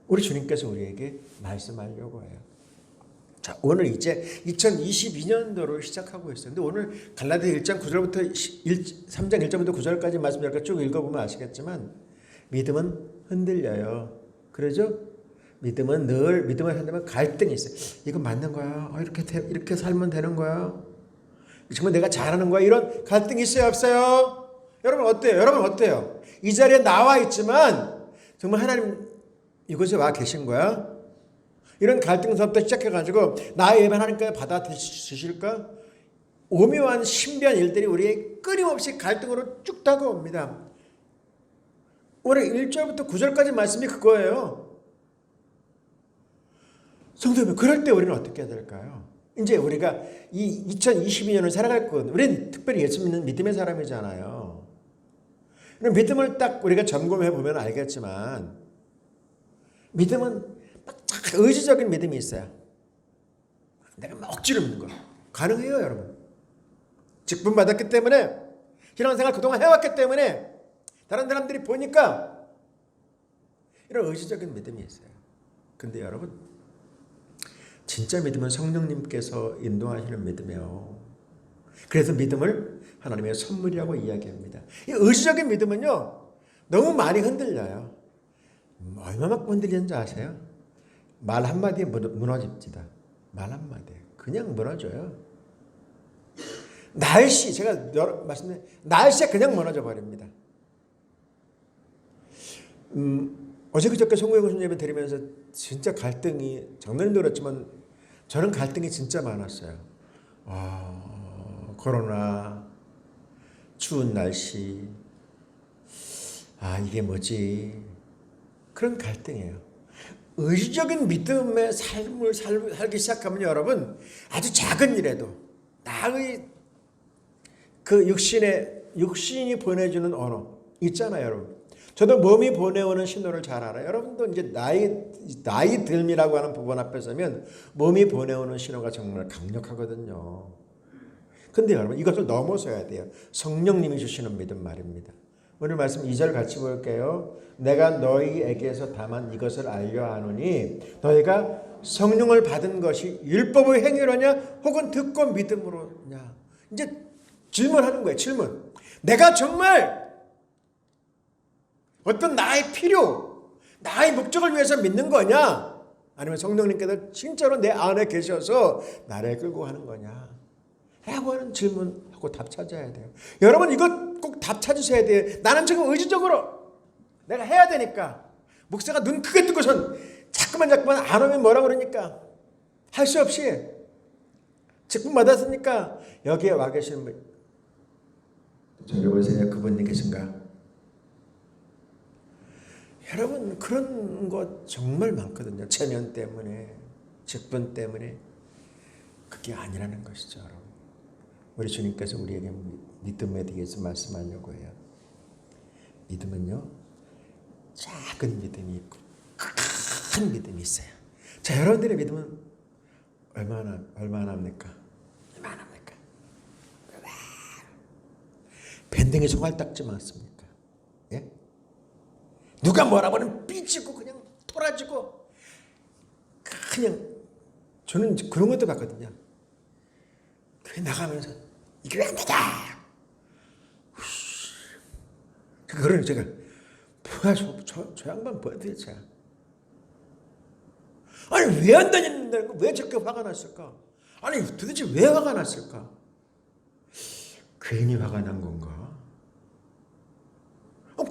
우리 주님께서 우리에게 말씀하려고 해요. 자, 오늘 이제 2022년도를 시작하고 있어요. 근데 오늘 갈라디아 1장 9절부터 3장 1절부터 9절까지 말씀 쭉 읽어보면 아시겠지만 믿음은 흔들려요. 그러죠? 믿음은 늘 믿음을 한다면 갈등이 있어요. 이거 맞는 거야? 이렇게 살면 되는 거야? 정말 내가 잘하는 거야? 이런 갈등이 있어요, 없어요? 여러분 어때요? 이 자리에 나와 있지만 정말 하나님 이곳에 와 계신 거야? 이런 갈등서부터 시작해가지고 나의 예배 하나님께 받아주실까? 오묘한 신비한 일들이 우리의 끊임없이 갈등으로 쭉 다가옵니다. 오늘 1절부터 9절까지 말씀이 그거예요. 성도 여러분, 그럴 때 우리는 어떻게 해야 될까요? 이제 우리가 이 2022년을 살아갈 것, 우리는 특별히 예수 믿는 믿음의 사람이잖아요. 믿음을 딱 우리가 점검해 보면 알겠지만 믿음은 막 의지적인 믿음이 있어요. 내가 막 억지로 믿는 거 가능해요, 여러분. 직분 받았기 때문에, 신앙생활 그동안 해왔기 때문에 다른 사람들이 보니까 이런 의지적인 믿음이 있어요. 근데 여러분, 진짜 믿음은 성령님께서 인도하시는 믿음이에요. 그래서 믿음을 하나님의 선물이라고 이야기합니다. 이 의지적인 믿음은요, 너무 많이 흔들려요. 얼마만큼 흔들리는지 아세요? 말 한마디에 무너집니다. 말 한마디에 그냥 무너져요. 제가 말씀드린 날씨에 그냥 무너져 버립니다. 어제 그저께 송구의 교수님 예배 드리면서 진짜 갈등이, 장로님도 그렇지만 저는 갈등이 진짜 많았어요. 코로나, 추운 날씨, 이게 뭐지? 그런 갈등이에요. 의지적인 믿음의 삶을 살기 시작하면 여러분, 아주 작은 일에도 나의 그 육신이 보내주는 언어 있잖아요, 여러분. 저도 몸이 보내오는 신호를 잘 알아요. 여러분도 이제 나이 듦이라고 하는 부분 앞에 서면 몸이 보내오는 신호가 정말 강력하거든요. 근데 여러분, 이것을 넘어서야 돼요. 성령님이 주시는 믿음 말입니다. 오늘 말씀 2절 같이 볼게요. 내가 너희에게서 다만 이것을 알려 하노니 너희가 성령을 받은 것이 율법의 행위로냐 혹은 듣고 믿음으로냐. 이제 질문하는 거예요. 질문. 내가 정말 어떤 나의 필요, 나의 목적을 위해서 믿는 거냐? 아니면 성령님께서 진짜로 내 안에 계셔서 나를 끌고 하는 거냐? 라고 하는 질문하고 답 찾아야 돼요. 여러분, 이거 꼭 답 찾으셔야 돼요. 나는 지금 의지적으로 내가 해야 되니까, 목사가 눈 크게 뜨고선 자꾸만 안 오면 뭐라 그러니까 할 수 없이 직분 받았으니까 여기에 와 계시는 분, 여러분 그분이 계신가? 여러분, 그런 것 정말 많거든요. 체면 때문에, 직분 때문에. 그게 아니라는 것이죠, 여러분. 우리 주님께서 우리에게 믿음에 대해서 말씀하려고 해요. 믿음은요, 작은 믿음이 있고 큰 믿음이 있어요. 자, 여러분들의 믿음은 얼마나 합니까? 얼마나 합니까? 밴댕이 소갈딱지 많습니까? 예? 누가 뭐라고 하면 삐지고 그냥 토라지고, 그냥 저는 그런 것도 봤거든요. 교회 나가면서 이게 왜 안 되냐? 그러니 제가 뭐야, 저 양반 뭐야 도대체? 아니 왜 안 다녔는데 왜 저렇게 화가 났을까? 아니 도대체 왜 화가 났을까? 괜히 화가 난 건가?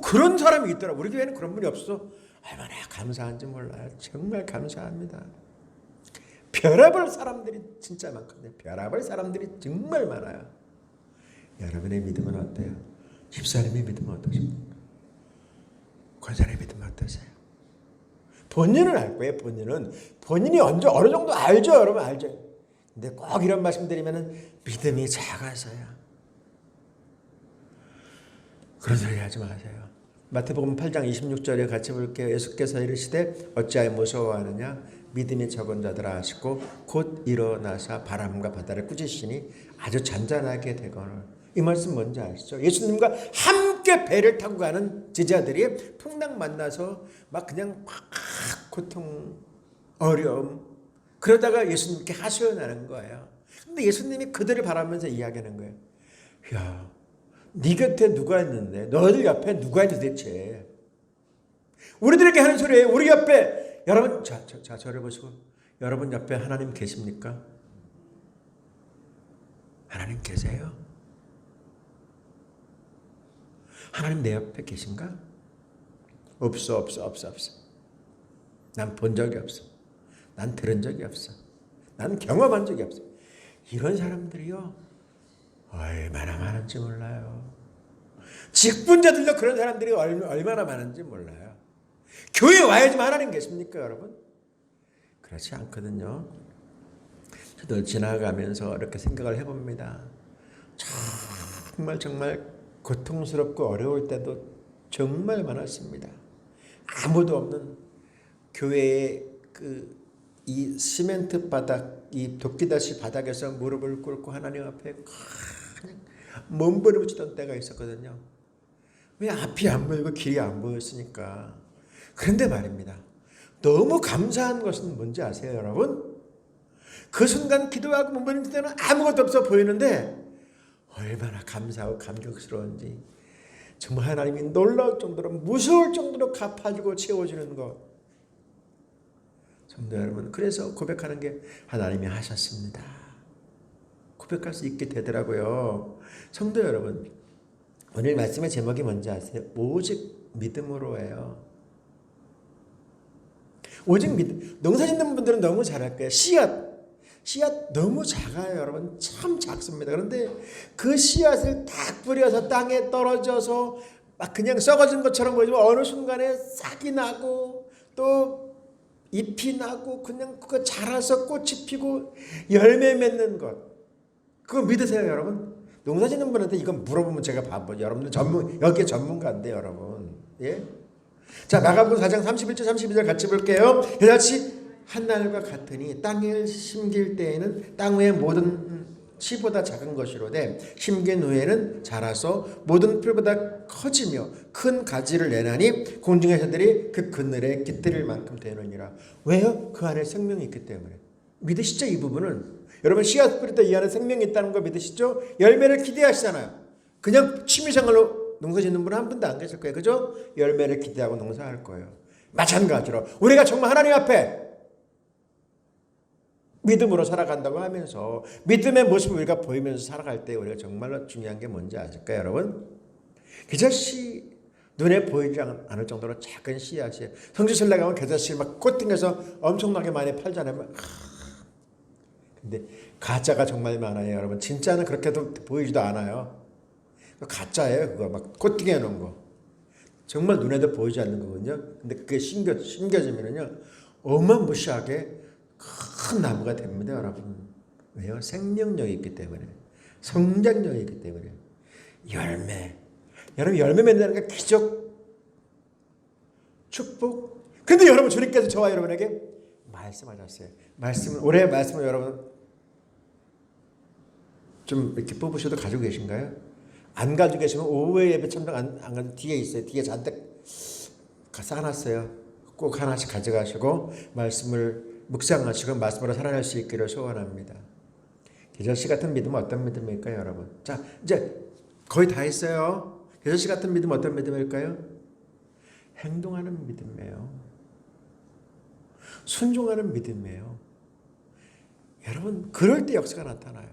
그런 사람이 있더라. 우리 교회는 그런 분이 없어. 얼마나 감사한지 몰라요. 정말 감사합니다. 별의별 사람들이 진짜 많거든요. 별의별 사람들이 정말 많아요. 여러분의 믿음은 어때요? 집사님의 믿음은 어떠십니까? 권사님의 믿음은 어떠세요? 본인은 알 거예요. 본인이 언제 어느 정도 알죠, 여러분. 알죠. 근데 꼭 이런 말씀드리면은 믿음이 작아서요. 그런 소리 하지 마세요. 마태복음 8장 26절에 같이 볼게요. 예수께서 이르시되 어찌하여 무서워하느냐? 믿음이 적은 자들아 하시고 곧 일어나사 바람과 바다를 꾸짖으시니 아주 잔잔하게 되거늘. 이 말씀 뭔지 아시죠? 예수님과 함께 배를 타고 가는 제자들이 풍랑 만나서 막 그냥 막 고통, 어려움, 그러다가 예수님께 하소연하는 거예요. 근데 예수님이 그들을 바라면서 이야기하는 거예요. 야, 네 곁에 누가 있는데? 너희들 옆에 누가 있는데 대체? 우리들에게 하는 소리예요. 우리 옆에 여러분, 저를 보시고 여러분 옆에 하나님 계십니까? 하나님 계세요? 하나님 내 옆에 계신가? 없어. 난 본 적이 없어. 난 들은 적이 없어. 난 경험한 적이 없어. 이런 사람들이요, 얼마나 많은지 몰라요. 직분자들도 그런 사람들이 얼마나 많은지 몰라요. 교회 와야지만 하나님 계십니까, 여러분? 그렇지 않거든요. 저도 지나가면서 이렇게 생각을 해봅니다. 정말 고통스럽고 어려울 때도 정말 많았습니다. 아무도 없는 교회의 이 시멘트 바닥, 이 도끼다시 바닥에서 무릎을 꿇고 하나님 앞에 몸부림치던 때가 있었거든요. 왜 앞이 안 보이고 길이 안 보였으니까. 그런데 말입니다. 너무 감사한 것은 뭔지 아세요, 여러분? 그 순간 기도하고 몸부림칠 때는 아무것도 없어 보이는데 얼마나 감사하고 감격스러운지, 정말 하나님이 놀라울 정도로, 무서울 정도로 갚아주고 채워주는 것. 성도 여러분, 그래서 고백하는 게 하나님이 하셨습니다. 고백할 수 있게 되더라고요. 성도 여러분, 오늘 말씀의 제목이 뭔지 아세요? 오직 믿음으로예요. 오직 믿음. 농사 짓는 분들은 너무 잘할 거예요. 씨앗 너무 작아요, 여러분. 참 작습니다. 그런데 그 씨앗을 딱 뿌려서 땅에 떨어져서 막 그냥 썩어진 것처럼 보이지만 어느 순간에 싹이 나고 또 잎이 나고 그냥 그거 자라서 꽃이 피고 열매 맺는 것. 그거 믿으세요, 여러분? 농사 짓는 분한테 이건 물어보면 제가 바보죠. 여러분들 여기에 전문가인데, 여러분. 예? 자, 마가복음 4장 31절 32절 같이 볼게요. 이같이 한날과 같으니 땅을 심길 때에는 땅 위의 모든 씨보다 작은 것이로되 심긴 후에는 자라서 모든 풀보다 커지며 큰 가지를 내나니 공중의 새들이 그 그늘에 깃들일 만큼 되느니라. 왜요? 그 안에 생명이 있기 때문에. 믿으시죠? 이 부분은. 여러분, 씨앗 뿌릴 때 이 안에 생명이 있다는 거 믿으시죠? 열매를 기대하시잖아요. 그냥 취미생활로 농사 짓는 분은 한 분도 안 계실 거예요. 그죠? 열매를 기대하고 농사할 거예요. 마찬가지로 우리가 정말 하나님 앞에 믿음으로 살아간다고 하면서 믿음의 모습을 우리가 보이면서 살아갈 때 우리가 정말로 중요한 게 뭔지 아실까요, 여러분? 겨자씨, 눈에 보이지 않을 정도로 작은 씨앗이에요. 성지순례 가면 겨자씨 막 코팅해서 엄청나게 많이 팔잖아요. 근데 가짜가 정말 많아요, 여러분. 진짜는 그렇게도 보이지도 않아요. 가짜예요, 그거 막 코팅해 놓은 거. 정말 눈에도 보이지 않는 거거든요. 근데 그게 심겨지면요, 어마무시하게 큰 나무가 됩니다, 여러분. 왜요? 생명력이 있기 때문에, 성장력이 있기 때문에. 열매. 여러분, 열매 맺는 게 기적, 축복. 근데 여러분, 주님께서 저와 여러분에게 말씀하셨어요. 올해 말씀을 여러분 좀 이렇게 뽑으셔도 가지고 계신가요? 안 가지고 계시면 오후에 예배 참석 안 가지고 뒤에 있어요. 뒤에 잔뜩 쌓아놨어요. 꼭 하나씩 가져가시고 말씀을 묵상하시고 말씀으로 살아날 수 있기를 소원합니다. 겨자씨 같은 믿음은 어떤 믿음일까요, 여러분? 자, 이제 거의 다 했어요. 겨자씨 같은 믿음은 어떤 믿음일까요? 행동하는 믿음이에요. 순종하는 믿음이에요. 여러분, 그럴 때 역사가 나타나요.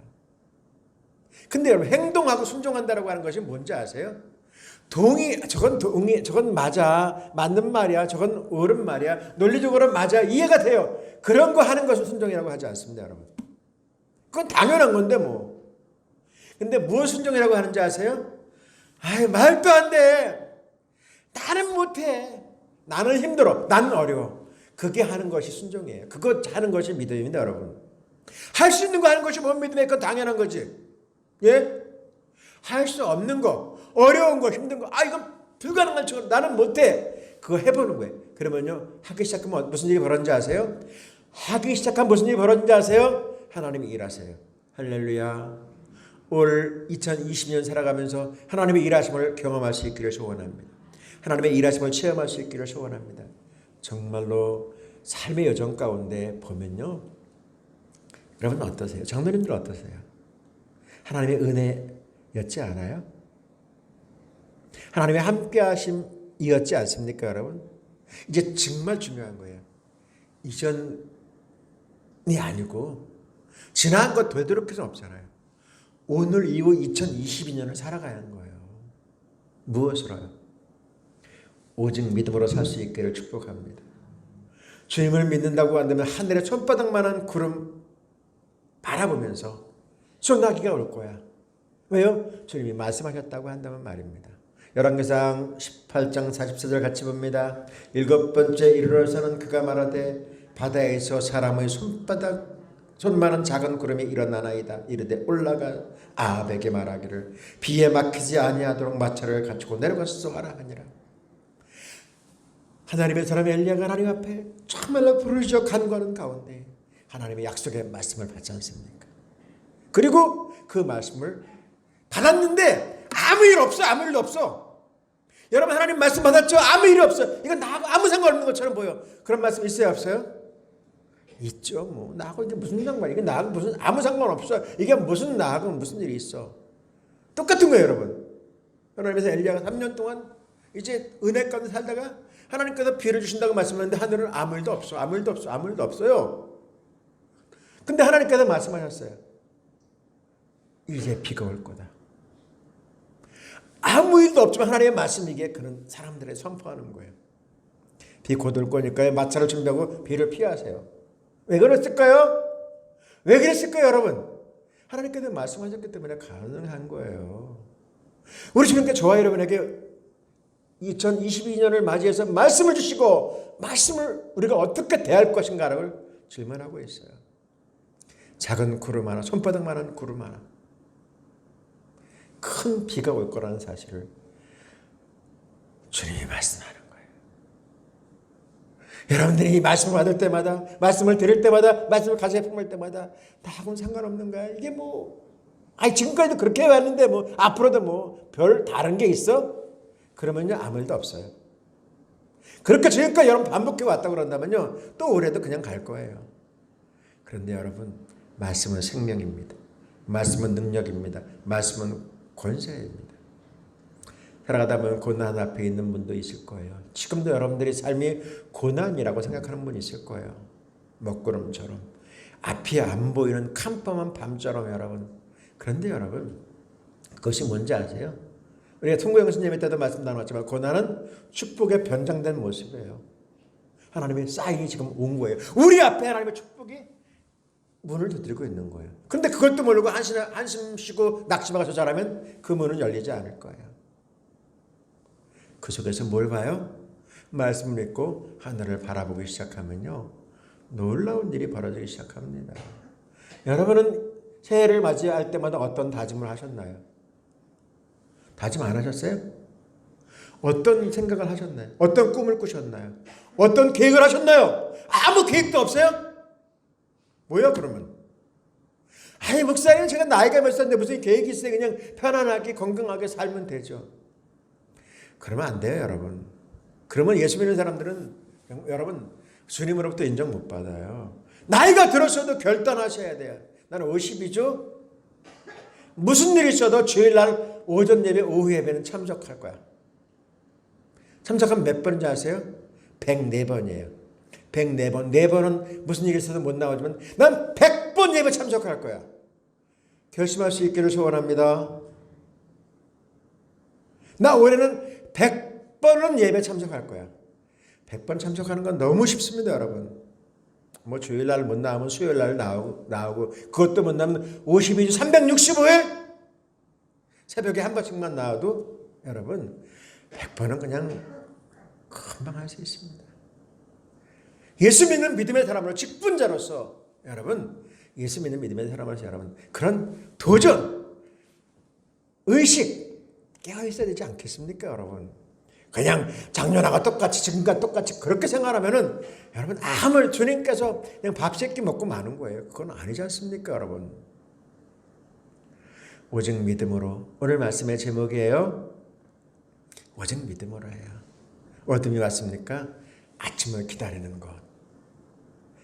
근데 여러분, 행동하고 순종한다라고 하는 것이 뭔지 아세요? 저건 맞아, 맞는 말이야, 저건 옳은 말이야, 논리적으로 맞아, 이해가 돼요. 그런 거 하는 것을 순종이라고 하지 않습니다, 여러분. 그건 당연한 건데 뭐. 근데 무엇 순종이라고 하는지 아세요? 아이, 말도 안 돼. 나는 못해. 나는 힘들어. 나는 어려워. 그게 하는 것이 순종이에요. 그거 하는 것이 믿음입니다, 여러분. 할 수 있는 거 하는 것이 뭔 믿음이에요? 그건 당연한 거지. 예? 할 수 없는 거, 어려운 거, 힘든 거, 이건 불가능한 척 나는 못해. 그거 해보는 거예요. 그러면요, 하기 시작하면 무슨 일이 벌어지는지 아세요? 하기 시작하면 무슨 일이 벌어지는지 아세요? 하나님이 일하세요. 할렐루야. 올 2020년 살아가면서 하나님의 일하심을 경험할 수 있기를 소원합니다. 하나님의 일하심을 체험할 수 있기를 소원합니다. 정말로 삶의 여정 가운데 보면요. 여러분 어떠세요? 장로님들 어떠세요? 하나님의 은혜였지 않아요? 하나님의 함께하심이었지 않습니까, 여러분? 이제 정말 중요한 거예요. 이전이 아니고 지나간 것 되도록 필요는 없잖아요. 오늘 이후 2022년을 살아가야 하는 거예요. 무엇으로요? 오직 믿음으로 살 수 있기를 축복합니다. 주님을 믿는다고 한다면 하늘에 손바닥만한 구름 바라보면서 소나기가 올 거야. 왜요? 주님이 말씀하셨다고 한다면 말입니다. 열왕기상 18장 44절 같이 봅니다. 7번째 이르러서는 그가 말하되 바다에서 사람의 손만한 작은 구름이 일어나나이다. 이르되 올라가 아합에게 말하기를 비에 막히지 아니하도록 마차를 갖추고 내려가서 하라 하니라. 하나님의 사람 엘리야가 하나님 앞에 정말로 부르짖어 간구하는 가운데 하나님의 약속의 말씀을 받지 않습니까? 그리고 그 말씀을 받았는데 아무 일 없어. 아무 일도 없어. 여러분 하나님 말씀 받았죠? 아무 일이 없어. 이건 나하고 아무 상관없는 것처럼 보여. 그런 말씀 있어요? 없어요? 있죠. 뭐 나하고 이제 무슨 상관이야. 이게 나하고 무슨 아무 상관없어. 이게 무슨 나하고 무슨 일이 있어. 똑같은 거예요, 여러분. 하나님께서 엘리야가 3년 동안 이제 은혜 가운데 살다가 하나님께서 비를 주신다고 말씀하는데 하늘은 아무 일도 없어. 아무 일도 없어. 아무 일도 없어요. 근데 하나님께서 말씀하셨어요. 이제 비가 올 거다. 아무 일도 없지만 하나님의 말씀이기에 그는 사람들의 선포하는 거예요. 비 곧 올 거니까요. 마차를 준비하고 비를 피하세요. 왜 그랬을까요? 왜 그랬을까요, 여러분? 하나님께서 말씀하셨기 때문에 가능한 거예요. 우리 주님께 저와 여러분에게 2022년을 맞이해서 말씀을 주시고 말씀을 우리가 어떻게 대할 것인가를 질문하고 있어요. 작은 구름 하나, 손바닥만한 구름 하나. 큰 비가 올 거라는 사실을 주님이 말씀하는 거예요. 여러분들이 이 말씀을 받을 때마다, 말씀을 들을 때마다, 말씀을 가슴에 품을 때마다 나하고는 상관없는 거야. 이게 지금까지도 그렇게 해왔는데 앞으로도 별 다른 게 있어? 그러면요, 아무 일도 없어요. 그렇게 지금까지 여러분 반복해 왔다고 그런다면요, 또 올해도 그냥 갈 거예요. 그런데 여러분, 말씀은 생명입니다. 말씀은 능력입니다. 말씀은 권세입니다. 살아가다 보면 고난 앞에 있는 분도 있을 거예요. 지금도 여러분들이 삶이 고난이라고 생각하는 분이 있을 거예요. 먹구름처럼. 앞이 안 보이는 캄캄한 밤처럼 여러분. 그런데 여러분, 그것이 뭔지 아세요? 우리가 통구영 선생님 때도 말씀 나눴지만 고난은 축복의 변장된 모습이에요. 하나님의 사인이 지금 온 거예요. 우리 앞에 하나님의 축복이 문을 두드리고 있는 거예요. 그런데 그것도 모르고 한숨 쉬고 낙심하고 잘하면 그 문은 열리지 않을 거예요. 그 속에서 뭘 봐요? 말씀을 읽고 하늘을 바라보기 시작하면요, 놀라운 일이 벌어지기 시작합니다. 여러분은 새해를 맞이할 때마다 어떤 다짐을 하셨나요? 다짐 안 하셨어요? 어떤 생각을 하셨나요? 어떤 꿈을 꾸셨나요? 어떤 계획을 하셨나요? 아무 계획도 없어요? 뭐야 그러면? 아니 목사님 제가 나이가 몇 살인데 무슨 계획이 있어요? 그냥 편안하게 건강하게 살면 되죠. 그러면 안 돼요, 여러분. 그러면 예수 믿는 사람들은 여러분 주님으로부터 인정 못 받아요. 나이가 들었어도 결단하셔야 돼요. 나는 50이죠. 무슨 일이 있어도 주일날 오전 예배, 오후 예배는 참석할 거야. 참석하면 몇 번인지 아세요? 104번이에요. 104번. 4번은 무슨 일이 있어도 못 나오지만 난 100번 예배 참석할 거야. 결심할 수 있기를 소원합니다. 나 올해는 100번은 예배 참석할 거야. 100번 참석하는 건 너무 쉽습니다, 여러분. 주일날 못 나오면 수요일날 나오고 그것도 못 나오면 52주 365일 새벽에 한 번씩만 나와도 여러분 100번은 그냥 금방 할 수 있습니다. 예수 믿는 믿음의 사람으로 직분자로서 여러분, 예수 믿는 믿음의 사람으로서 여러분 그런 도전, 의식 깨어 있어야 되지 않겠습니까, 여러분? 그냥 작년하고 똑같이 지금과 똑같이 그렇게 생활하면은 여러분 아무 주님께서 그냥 밥 세끼 먹고 마는 거예요. 그건 아니지 않습니까, 여러분? 오직 믿음으로. 오늘 말씀의 제목이에요. 오직 믿음으로 해요. 어둠이 왔습니까? 아침을 기다리는 것.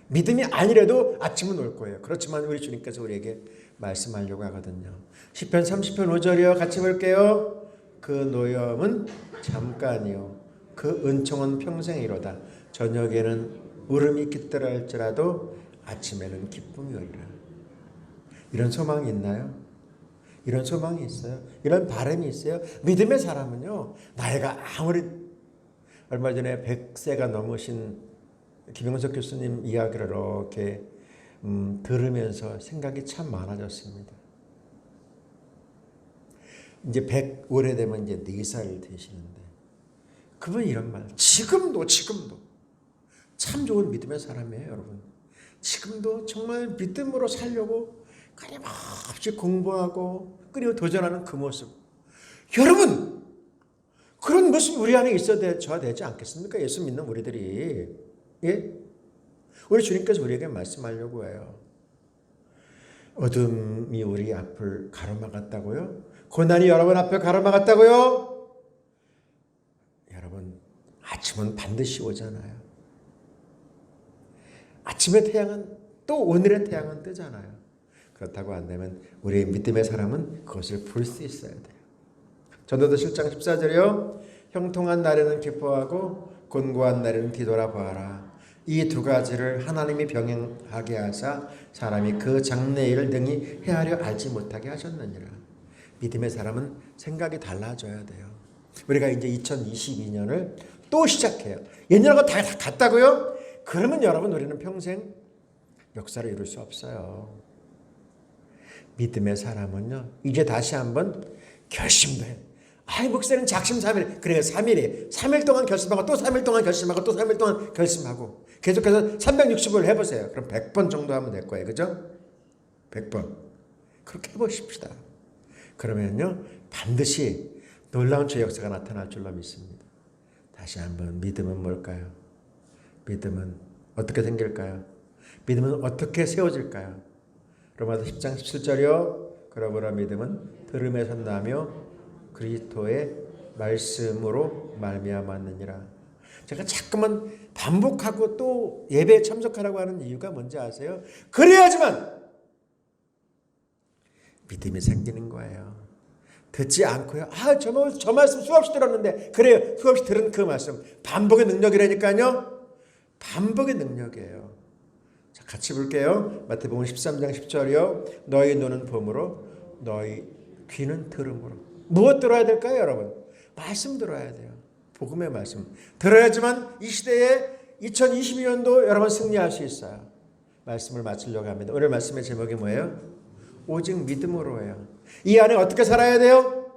믿음이 아니라도 아침은 올 거예요. 그렇지만 우리 주님께서 우리에게 말씀하려고 하거든요. 시편 30편 5절이요. 같이 볼게요. 그 노염은 잠깐이요. 그 은총은 평생이로다. 저녁에는 울음이 깃들어 할지라도 아침에는 기쁨이 오리라. 이런 소망이 있나요? 이런 소망이 있어요? 이런 바람이 있어요? 믿음의 사람은요. 나이가 아무리 얼마 전에 100세가 넘으신 김영석 교수님 이야기를 이렇게 들으면서 생각이 참 많아졌습니다. 이제 100 오래되면 이제 4살 되시는데 그분이 이런 말, 지금도 참 좋은 믿음의 사람이에요, 여러분. 지금도 정말 믿음으로 살려고 끊임없이 공부하고 끊임없이 도전하는 그 모습. 여러분, 그런 모습이 우리 안에 있어야 되지 않겠습니까? 예수 믿는 우리들이. 예? 우리 주님께서 우리에게 말씀하려고 해요. 어둠이 우리 앞을 가로막았다고요? 고난이 여러분 앞을 가로막았다고요? 여러분, 아침은 반드시 오잖아요. 아침의 태양은 또 오늘의 태양은 뜨잖아요. 그렇다고 한다면 우리의 믿음의 사람은 그것을 볼 수 있어야 돼요. 전도서 7장 14절이요. 형통한 날에는 기뻐하고 곤고한 날에는 뒤돌아보아라. 이 두 가지를 하나님이 병행하게 하사 사람이 그 장래일을 능히 헤아려 알지 못하게 하셨느니라. 믿음의 사람은 생각이 달라져야 돼요. 우리가 이제 2022년을 또 시작해요. 예년하고 다 같다고요? 그러면 여러분 우리는 평생 역사를 이룰 수 없어요. 믿음의 사람은요. 이제 다시 한번 결심도 해요. 아이 목사는 작심삼일. 그래요. 3일에 3일 동안 결심하고 또 3일 동안 결심하고 또 3일 동안 결심하고 계속해서 360을 해보세요. 그럼 100번 정도 하면 될 거예요. 그죠? 100번. 그렇게 해보십시다. 그러면요. 반드시 놀라운 주의 역사가 나타날 줄로 믿습니다. 다시 한번 믿음은 뭘까요? 믿음은 어떻게 생길까요? 믿음은 어떻게 세워질까요? 로마서 10장 17절이요. 그러므로 믿음은 들음에서 나며 그리스도의 말씀으로 말미암았느니라. 제가 자꾸만 반복하고 또 예배에 참석하라고 하는 이유가 뭔지 아세요? 그래야지만 믿음이 생기는 거예요. 듣지 않고요. 저 말씀 수없이 들었는데 그래요. 수없이 들은 그 말씀. 반복의 능력이라니까요. 반복의 능력이에요. 자, 같이 볼게요. 마태복음 13장 10절이요. 너희 눈은 봄으로 너희 귀는 들음으로. 무엇 들어야 될까요, 여러분? 말씀 들어야 돼요. 복음의 말씀. 들어야지만 이 시대에 2022년도 여러분 승리할 수 있어요. 말씀을 마치려고 합니다. 오늘 말씀의 제목이 뭐예요? 오직 믿음으로예요. 이 안에 어떻게 살아야 돼요?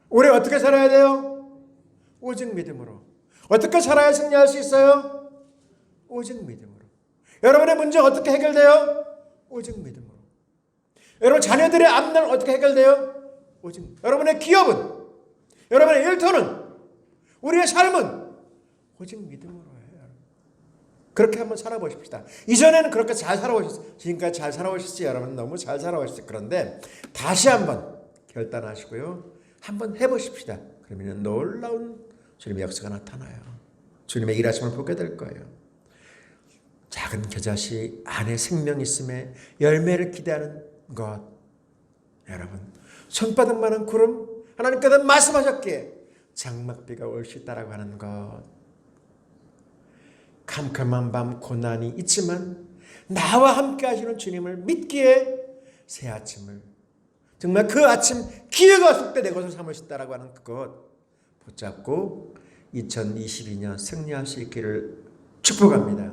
올해 어떻게 살아야 돼요? 오직 믿음으로. 어떻게 살아야 승리할 수 있어요? 오직 믿음으로. 여러분의 문제 어떻게 해결돼요? 오직 믿음으로. 여러분 자녀들의 앞날 어떻게 해결돼요? 오직. 여러분의 기업은, 여러분의 일터는, 우리의 삶은 오직 믿음으로 해요. 그렇게 한번 살아보십시다. 이전에는 그렇게 잘 살아오셨어요. 지금까지 잘 살아오셨어요. 여러분 너무 잘 살아오셨어요. 그런데 다시 한번 결단하시고요. 한번 해보십시다. 그러면 놀라운 주님의 역사가 나타나요. 주님의 일하심을 보게 될 거예요. 작은 겨자씨 안에 생명 있음에 열매를 기대하는 것. 여러분 손바닥만한 구름 하나님께서 말씀하셨기에 장막비가 올 수 있다라고 하는 것. 캄캄한 밤 고난이 있지만 나와 함께 하시는 주님을 믿기에 새 아침을 정말 그 아침 기회가 왔을 때 내 것을 삼을 수 있다라고 하는 그것 붙잡고 2022년 승리할 수 있기를 축복합니다.